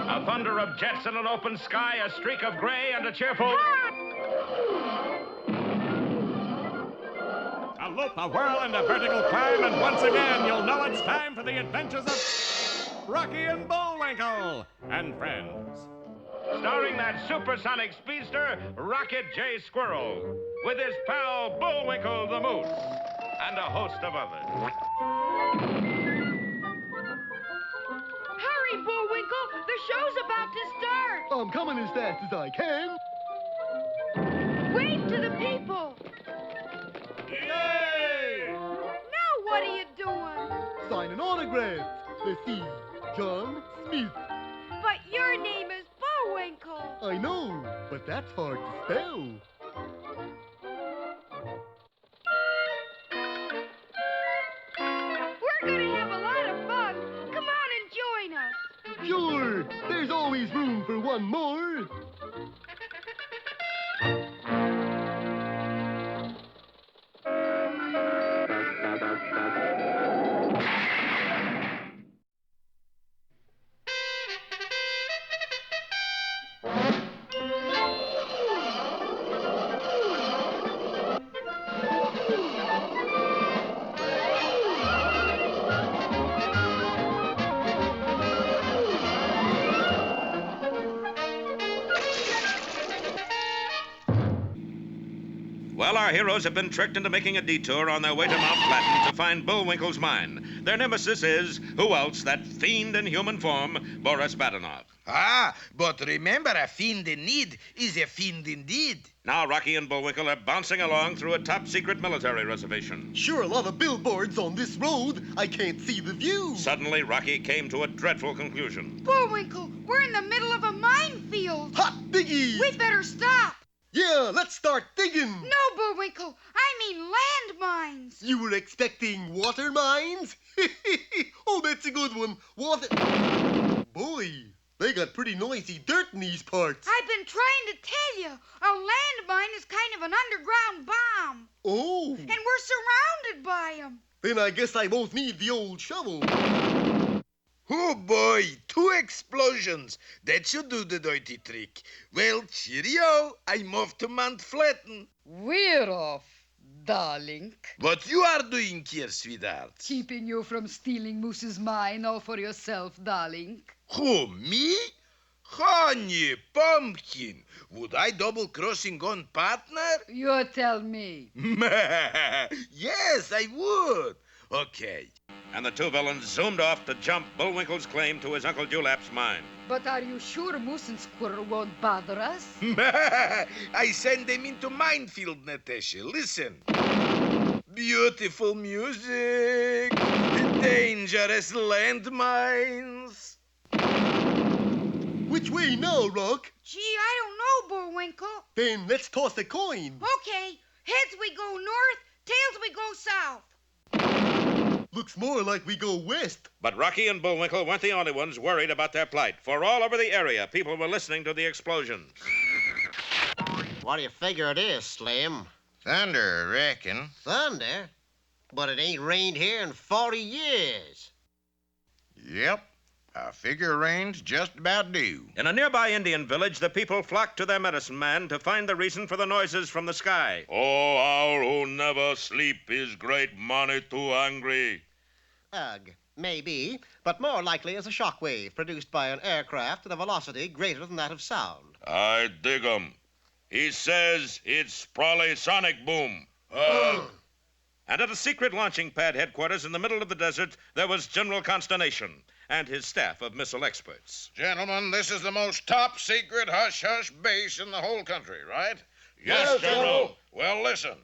A thunder of jets in an open sky, a streak of gray, and a cheerful... A loop, a whirl, and a vertical climb, and once again you'll know it's time for the adventures of Rocky and Bullwinkle and friends. Starring that supersonic speedster, Rocket J. Squirrel, with his pal Bullwinkle the Moose, and a host of others. Hurry, Bullwinkle! The show's about to start! I'm coming as fast as I can. Wave to the people! Yay! Now what are you doing? Signing autographs. Let's see. John Smith. But your name is Bullwinkle. I know, but that's hard to spell. We're gonna have a lot of fun. Come on and join us. Sure, there's always room for one more. Well, our heroes have been tricked into making a detour on their way to Mount Flatton to find Bullwinkle's mine. Their nemesis is, who else, that fiend in human form, Boris Badenov. Ah, but remember, a fiend in need is a fiend indeed. Now Rocky and Bullwinkle are bouncing along through a top-secret military reservation. Sure, a lot of billboards on this road. I can't see the view. Suddenly, Rocky came to a dreadful conclusion. Bullwinkle, we're in the middle of a minefield. Hot diggy! We better stop. Yeah, let's start digging. No, Bullwinkle, I mean landmines. You were expecting water mines? Oh, that's a good one. Water... Boy, they got pretty noisy dirt in these parts. I've been trying to tell you, a landmine is kind of an underground bomb. Oh. And we're surrounded by them. Then I guess I won't need the old shovel. Oh, boy, 2 explosions. That should do the dirty trick. Well, cheerio. I'm off to Mount Flatton. We're off, darling. What you are doing here, sweetheart? Keeping you from stealing Moose's mine all for yourself, darling. Who, me? Honey, pumpkin. Would I double-crossing on partner? You tell me. Yes, I would. Okay. And the two villains zoomed off to jump Bullwinkle's claim to his Uncle Dewlap's mine. But are you sure Moose and Squirrel won't bother us? I send them into minefield, Natasha. Listen. Beautiful music. Dangerous landmines. Which way now, Rock? Gee, I don't know, Bullwinkle. Then let's toss a coin. Okay, heads we go north, tails we go south. Looks more like we go west. But Rocky and Bullwinkle weren't the only ones worried about their plight, for all over the area, people were listening to the explosions. What do you figure it is, Slim? Thunder, reckon. Thunder? But it ain't rained here in 40 years. Yep. I figure rain's just about due. In a nearby Indian village, the people flocked to their medicine man to find the reason for the noises from the sky. Oh, our who never sleep is great money too angry. Ugh, maybe, but more likely as a shockwave produced by an aircraft at a velocity greater than that of sound. I dig 'em. He says it's probably sonic boom. And at a secret launching pad headquarters in the middle of the desert, there was general consternation and his staff of missile experts. Gentlemen, this is the most top-secret hush-hush base in the whole country, right? Yes, General. Well, listen.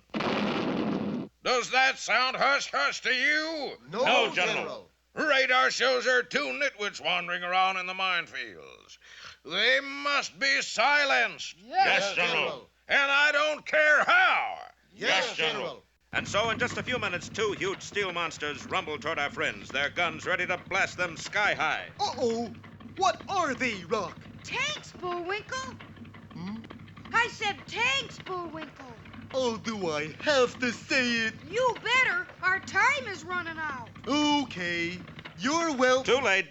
Does that sound hush-hush to you? No, General. Radar shows there are 2 nitwits wandering around in the minefields. They must be silenced. Yes, General. And I don't care how. Yes, General. And so, in just a few minutes, 2 huge steel monsters rumbled toward our friends, their guns ready to blast them sky high. Uh-oh. What are they, Rock? Tanks, Bullwinkle. I said tanks, Bullwinkle. Oh, do I have to say it? You better. Our time is running out. Okay. You're welcome. Too late.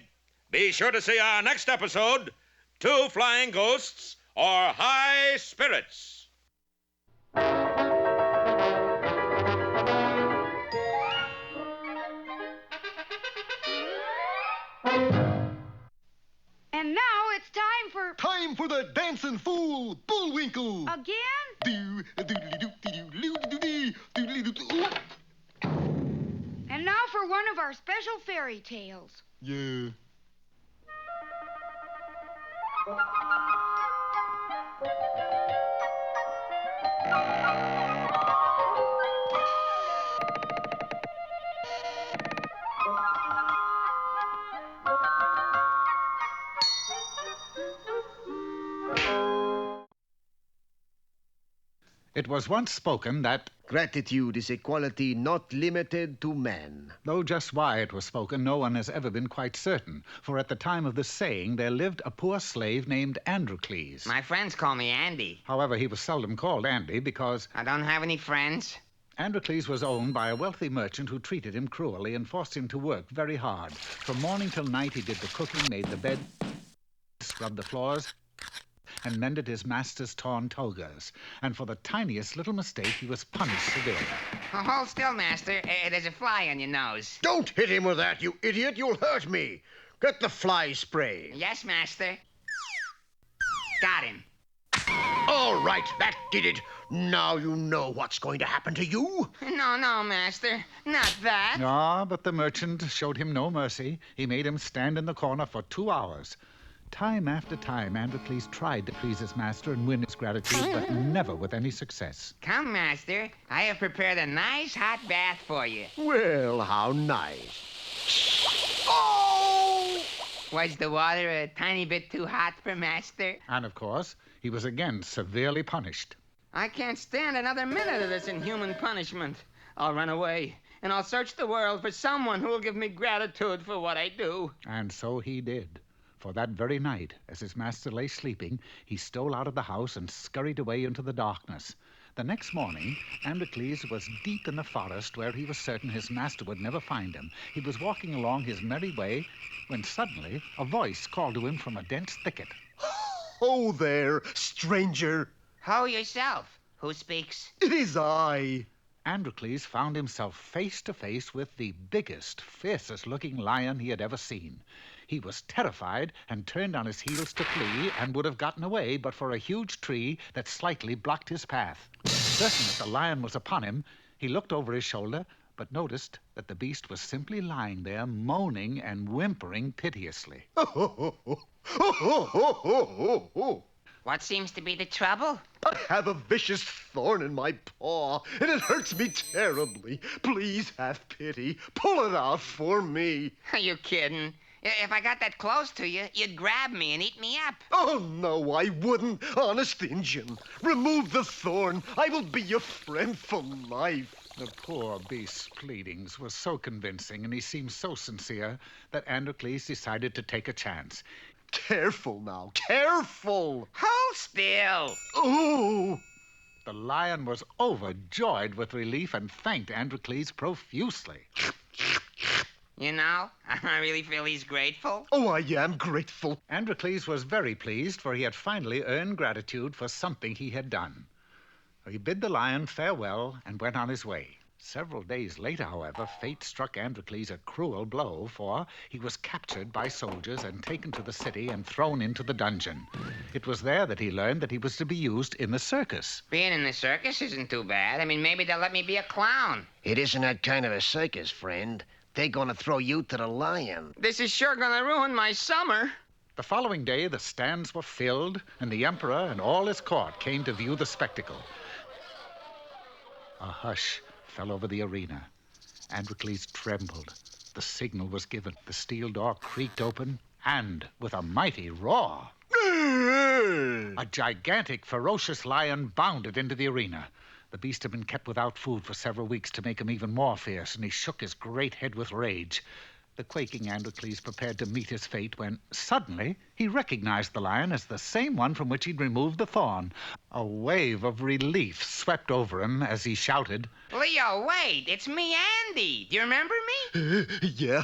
Be sure to see our next episode, Two Flying Ghosts or High Spirits. And now it's time for... Time for the dancing fool, Bullwinkle. Again? Do-do-do-do-do-do-do-do-do. And now for one of our special fairy tales. Yeah. It was once spoken that, Gratitude is a quality not limited to man. though just why it was spoken, no one has ever been quite certain. For at the time of this saying, there lived a poor slave named Androcles. My friends call me Andy. However, he was seldom called Andy because I don't have any friends. Androcles was owned by a wealthy merchant who treated him cruelly and forced him to work very hard. From morning till night, he did the cooking, made the bed, scrubbed the floors, and mended his master's torn togas. And for the tiniest little mistake, he was punished severely. Oh, hold still, master. There's a fly on your nose. Don't hit him with that, you idiot. You'll hurt me. Get the fly spray. Yes, master. Got him. All right, that did it. Now you know what's going to happen to you. No, master. Not that. Ah, but the merchant showed him no mercy. He made him stand in the corner for 2 hours. Time after time, Androcles tried to please his master and win his gratitude, but never with any success. Come, master. I have prepared a nice hot bath for you. Well, how nice. Oh! Was the water a tiny bit too hot for master? And, of course, he was again severely punished. I can't stand another minute of this inhuman punishment. I'll run away, and I'll search the world for someone who will give me gratitude for what I do. And so he did. For that very night, as his master lay sleeping, he stole out of the house and scurried away into the darkness. The next morning, Androcles was deep in the forest where he was certain his master would never find him. He was walking along his merry way when suddenly a voice called to him from a dense thicket. Oh there, stranger. Ho yourself. Who speaks? It is I. Androcles found himself face to face with the biggest, fiercest-looking lion he had ever seen. He was terrified and turned on his heels to flee and would have gotten away but for a huge tree that slightly blocked his path. Certain that the lion was upon him, he looked over his shoulder but noticed that the beast was simply lying there, moaning and whimpering piteously. What seems to be the trouble? I have a vicious thorn in my paw, and it hurts me terribly. Please have pity. Pull it out for me. Are you kidding? If I got that close to you, you'd grab me and eat me up. Oh, no, I wouldn't. Honest Injun. Remove the thorn. I will be your friend for life. The poor beast's pleadings were so convincing, and he seemed so sincere, that Androcles decided to take a chance. Careful now, careful. Hold still. Oh! The lion was overjoyed with relief and thanked Androcles profusely. You know, I really feel he's grateful. Oh, I am grateful. Androcles was very pleased, for he had finally earned gratitude for something he had done. He bid the lion farewell and went on his way. Several days later, however, fate struck Androcles a cruel blow, for he was captured by soldiers and taken to the city and thrown into the dungeon. It was there that he learned that he was to be used in the circus. Being in the circus isn't too bad. I mean, maybe they'll let me be a clown. It isn't that kind of a circus, friend. They're gonna throw you to the lion. This is sure gonna ruin my summer. The following day, the stands were filled, and the emperor and all his court came to view the spectacle. A hush fell over the arena. Androcles trembled. The signal was given. The steel door creaked open, and with a mighty roar, a gigantic, ferocious lion bounded into the arena. The beast had been kept without food for several weeks to make him even more fierce, and he shook his great head with rage. The quaking Androcles prepared to meet his fate when, suddenly, he recognized the lion as the same one from which he'd removed the thorn. A wave of relief swept over him as he shouted, Leo, wait, it's me, Andy. Do you remember me? Yeah.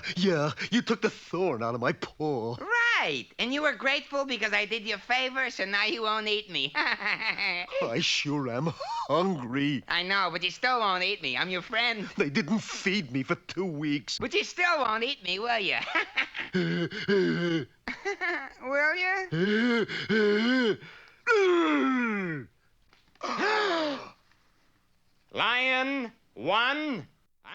You took the thorn out of my paw. Right, and you were grateful because I did you a favor, so now you won't eat me. I sure am hungry. I know, but you still won't eat me. I'm your friend. They didn't feed me for 2 weeks. But you still won't eat me, will you? Will you? Lion 1,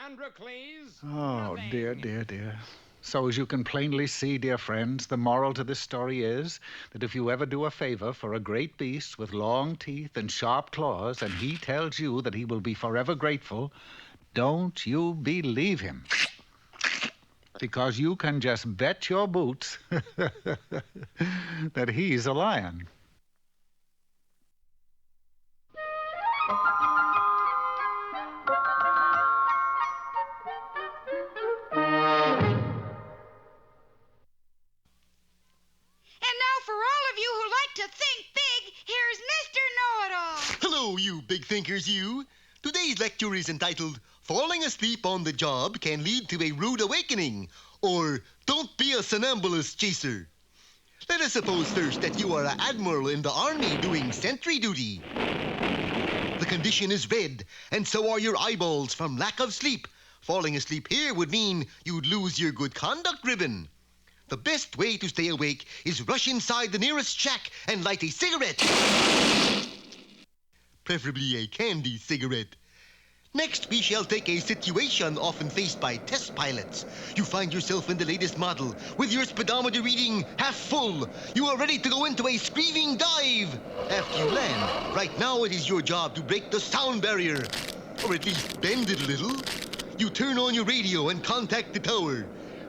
Androcles. Oh, dear. So as you can plainly see, dear friends, the moral to this story is that if you ever do a favor for a great beast with long teeth and sharp claws, and he tells you that he will be forever grateful, don't you believe him. Because you can just bet your boots that he's a lion. Hello, you big thinkers, you. Today's lecture is entitled, Falling Asleep on the Job Can Lead to a Rude Awakening, or Don't Be a Somnambulist Chaser. Let us suppose first that you are an admiral in the army doing sentry duty. The condition is red, and so are your eyeballs from lack of sleep. Falling asleep here would mean you'd lose your good conduct ribbon. The best way to stay awake is rush inside the nearest shack and light a cigarette. Preferably a candy cigarette. Next, we shall take a situation often faced by test pilots. You find yourself in the latest model, with your speedometer reading half full. You are ready to go into a screaming dive. After you land, right now it is your job to break the sound barrier, or at least bend it a little. You turn on your radio and contact the tower.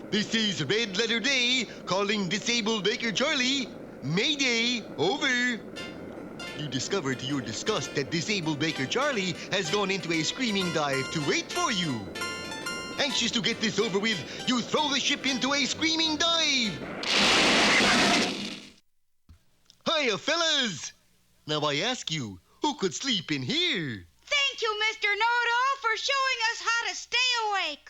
This is Red Letter Day, calling Disabled Baker Charlie. Mayday, over. You discover to your disgust that Disabled Baker Charlie has gone into a screaming dive to wait for you. Anxious to get this over with, you throw the ship into a screaming dive. Hiya, fellas. Now I ask you, who could sleep in here? Thank you, Mr. Know-It-All, for showing us how to stay awake.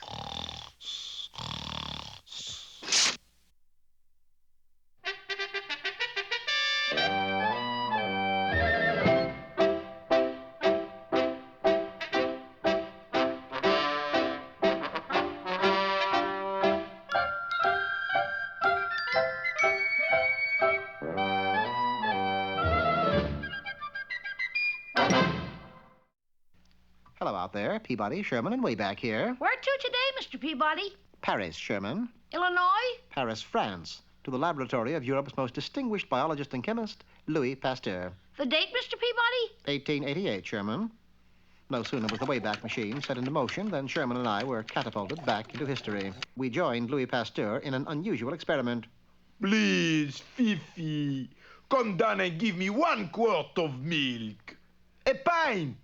Hello out there, Peabody, Sherman, and way back here. Where to today, Mr. Peabody? Paris, Sherman. Illinois? Paris, France. To the laboratory of Europe's most distinguished biologist and chemist, Louis Pasteur. The date, Mr. Peabody? 1888, Sherman. No sooner was the Wayback Machine set into motion than Sherman and I were catapulted back into history. We joined Louis Pasteur in an unusual experiment. Please, Fifi, come down and give me 1 quart of milk. A pint.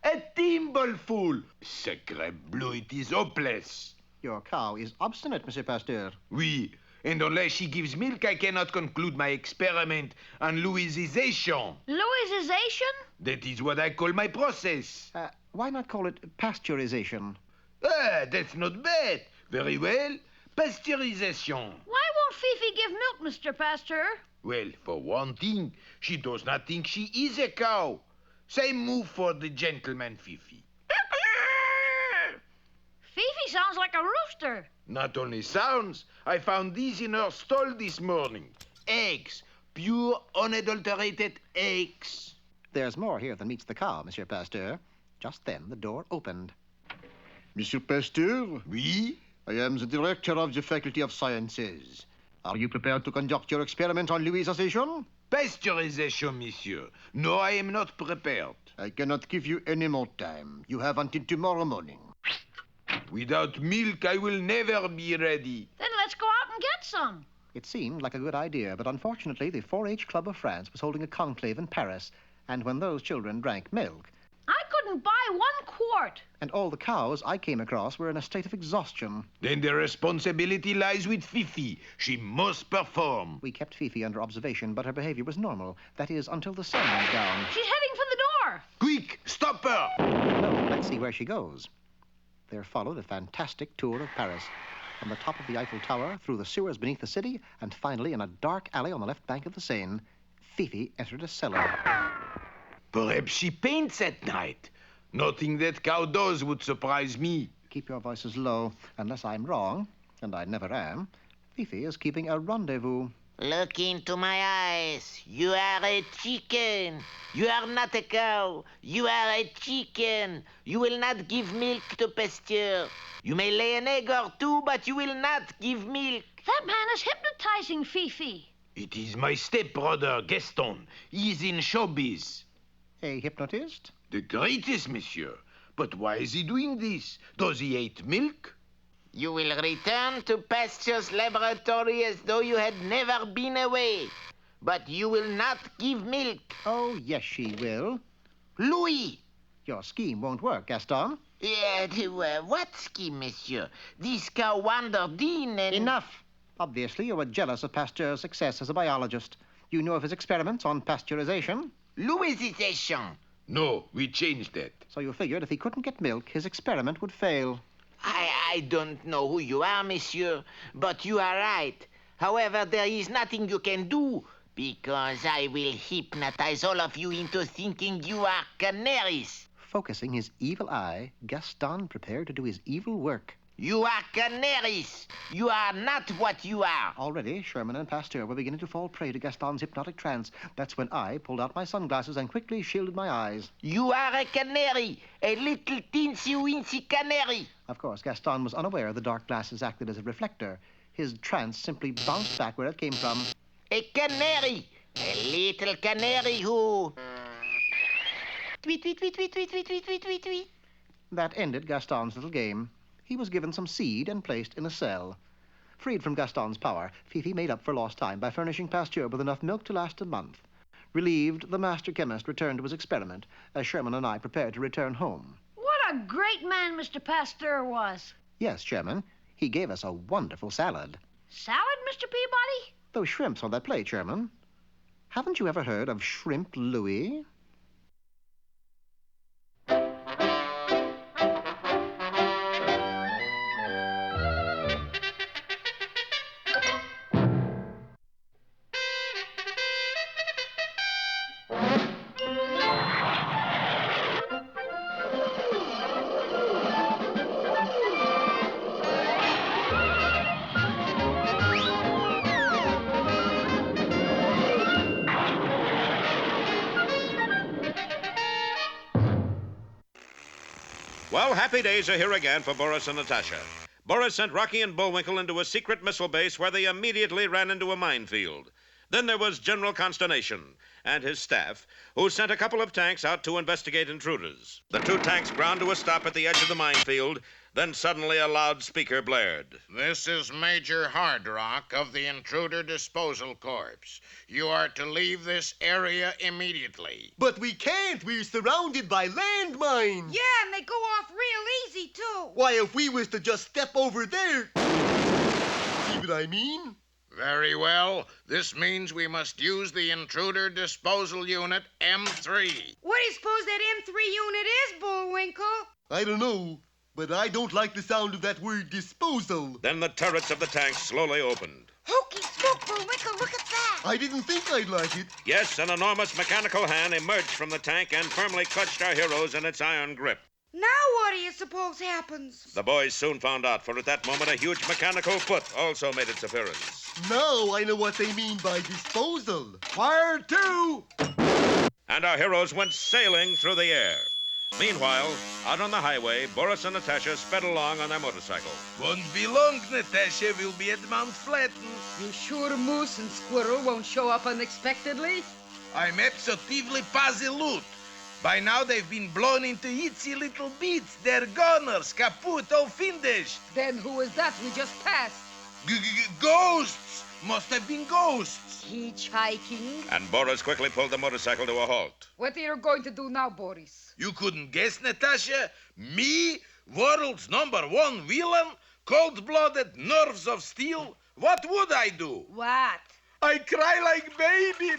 A thimbleful. Sacre bleu, it is hopeless. Your cow is obstinate, Monsieur Pasteur. Oui, and unless she gives milk, I cannot conclude my experiment on Louisization. Louisization? That is what I call my process. Why not call it pasteurization? Ah, that's not bad. Very well. Pasteurization. Why won't Fifi give milk, Mr. Pasteur? Well, for one thing, she does not think she is a cow. Same move for the gentleman, Fifi. Fifi sounds like a rooster. Not only sounds, I found these in her stall this morning. Eggs. Pure, unadulterated eggs. There's more here than meets the cow, Monsieur Pasteur. Just then, the door opened. Monsieur Pasteur? Oui? I am the director of the Faculty of Sciences. Are you prepared to conduct your experiment on Louisization? Pasteurization, monsieur. No, I am not prepared. I cannot give you any more time. You have until tomorrow morning. Without milk, I will never be ready. Then let's go out and get some. It seemed like a good idea, but unfortunately, the 4-H Club of France was holding a conclave in Paris, and when those children drank milk... I couldn't buy 1 quart. And all the cows I came across were in a state of exhaustion. Then the responsibility lies with Fifi. She must perform. We kept Fifi under observation, but her behavior was normal. That is, until the sun went down. She's heading for the door. Quick, stop her! No, let's see where she goes. There followed a fantastic tour of Paris. From the top of the Eiffel Tower, through the sewers beneath the city, and finally in a dark alley on the left bank of the Seine, Fifi entered a cellar. Perhaps she paints at night. Nothing that cow does would surprise me. Keep your voices low. Unless I'm wrong, and I never am, Fifi is keeping a rendezvous. Look into my eyes. You are a chicken. You are not a cow. You are a chicken. You will not give milk to Pasteur. You may lay an egg or two, but you will not give milk. That man is hypnotizing Fifi. It is my stepbrother, Gaston. He is in showbiz. A hypnotist? The greatest, monsieur. But why is he doing this? Does he hate milk? You will return to Pasteur's laboratory as though you had never been away. But you will not give milk. Oh, yes, she will. Louis! Your scheme won't work, Gaston. What scheme, monsieur? This cow wandered in and... Enough! Obviously, you were jealous of Pasteur's success as a biologist. You knew of his experiments on pasteurization. Louisization. No, we changed that. So you figured if he couldn't get milk, his experiment would fail. I don't know who you are, monsieur, but you are right. However, there is nothing you can do, because I will hypnotize all of you into thinking you are canaries. Focusing his evil eye, Gaston prepared to do his evil work. You are canaries. You are not what you are. Already, Sherman and Pasteur were beginning to fall prey to Gaston's hypnotic trance. That's when I pulled out my sunglasses and quickly shielded my eyes. You are a canary, a little teensy-weensy canary. Of course, Gaston was unaware the dark glasses acted as a reflector. His trance simply bounced back where it came from. A canary, a little canary who... Tweet, tweet, tweet, tweet, tweet, tweet, tweet, tweet, tweet, tweet. That ended Gaston's little game. He was given some seed and placed in a cell. Freed from Gaston's power, Fifi made up for lost time by furnishing Pasteur with enough milk to last a month. Relieved, the master chemist returned to his experiment, as Sherman and I prepared to return home. What a great man Mr. Pasteur was. Yes, Sherman. He gave us a wonderful salad. Salad, Mr. Peabody? Those shrimps on that plate, Sherman. Haven't you ever heard of Shrimp Louis? Well, happy days are here again for Boris and Natasha. Boris sent Rocky and Bullwinkle into a secret missile base where they immediately ran into a minefield. Then there was general consternation and his staff, who sent a couple of tanks out to investigate intruders. The two tanks ground to a stop at the edge of the minefield. Then suddenly a loudspeaker blared. This is Major Hardrock of the Intruder Disposal Corps. You are to leave this area immediately. But we can't. We're surrounded by landmines. Yeah, and they go off real easy, too. Why, if we was to just step over there... See what I mean? Very well. This means we must use the Intruder Disposal Unit M3. What do you suppose that M3 unit is, Bullwinkle? I don't know, but I don't like the sound of that word disposal. Then the turrets of the tanks slowly opened. Hokey smoke, Bullwinkle, look at that. I didn't think I'd like it. Yes, an enormous mechanical hand emerged from the tank and firmly clutched our heroes in its iron grip. Now what do you suppose happens? The boys soon found out, for at that moment a huge mechanical foot also made its appearance. Now I know what they mean by disposal. Fire two! And our heroes went sailing through the air. Meanwhile, out on the highway, Boris and Natasha sped along on their motorcycle. Won't be long, Natasha. We'll be at Mount Flatten. You sure Moose and Squirrel won't show up unexpectedly? I'm absolutely positive. By now they've been blown into itsy little bits. They're goners, kaput, all finished. Then who is that we just passed? Ghosts! Must have been ghosts. Hitchhiking. And Boris quickly pulled the motorcycle to a halt. What are you going to do now, Boris? You couldn't guess, Natasha? Me, world's #1 villain, cold-blooded, nerves of steel? What would I do? What? I cry like baby.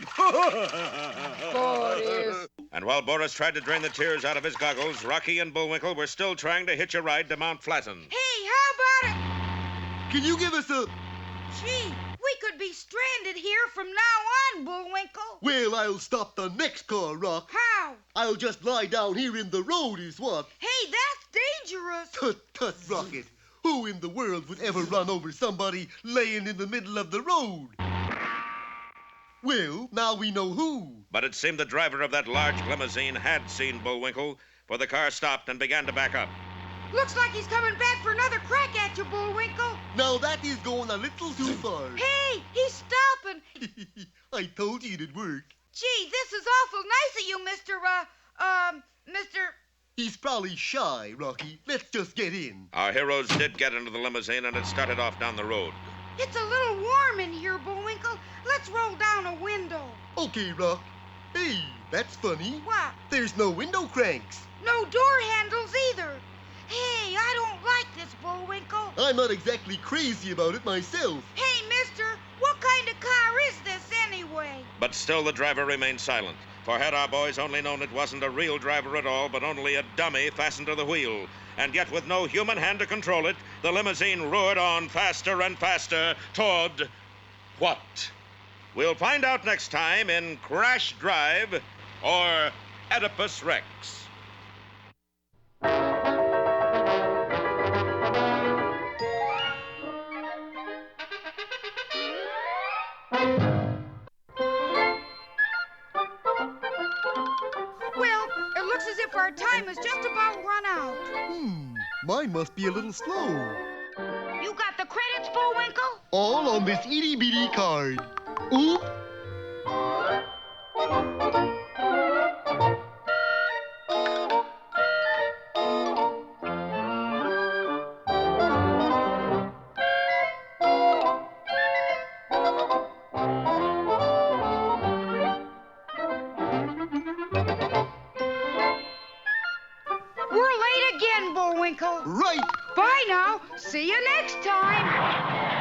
Boris. And while Boris tried to drain the tears out of his goggles, Rocky and Bullwinkle were still trying to hitch a ride to Mount Flatten. Hey, how about it? Can you give us a... Gee, we could be stranded here from now on, Bullwinkle. Well, I'll stop the next car, Rock. How? I'll just lie down here in the road is what. Hey, that's dangerous. Tut, Rocket. Who in the world would ever run over somebody laying in the middle of the road? Well, now we know who. But it seemed the driver of that large limousine had seen Bullwinkle, for the car stopped and began to back up. Looks like he's coming back for another crack at you, Bullwinkle. Now that is going a little too far. Hey, he's stopping. I told you it'd work. Gee, this is awful nice of you, Mr. He's probably shy, Rocky. Let's just get in. Our heroes did get into the limousine, and it started off down the road. It's a little warm in here, Bullwinkle. Let's roll down a window. Okay, Rock. Hey, that's funny. What? There's no window cranks. No door handles either. Hey, I don't like this, Bullwinkle. I'm not exactly crazy about it myself. Hey, mister, what kind of car is this anyway? But still the driver remained silent. For had our boys only known it wasn't a real driver at all, but only a dummy fastened to the wheel. And yet with no human hand to control it, the limousine roared on faster and faster toward... what? We'll find out next time in Crash Drive or Oedipus Rex. Well, it looks as if our time has just about run out. Mine must be a little slow. You got the credits, Bullwinkle? All on this itty-bitty card. Oop! We're late again, Bullwinkle. Right! Bye now. See you next time.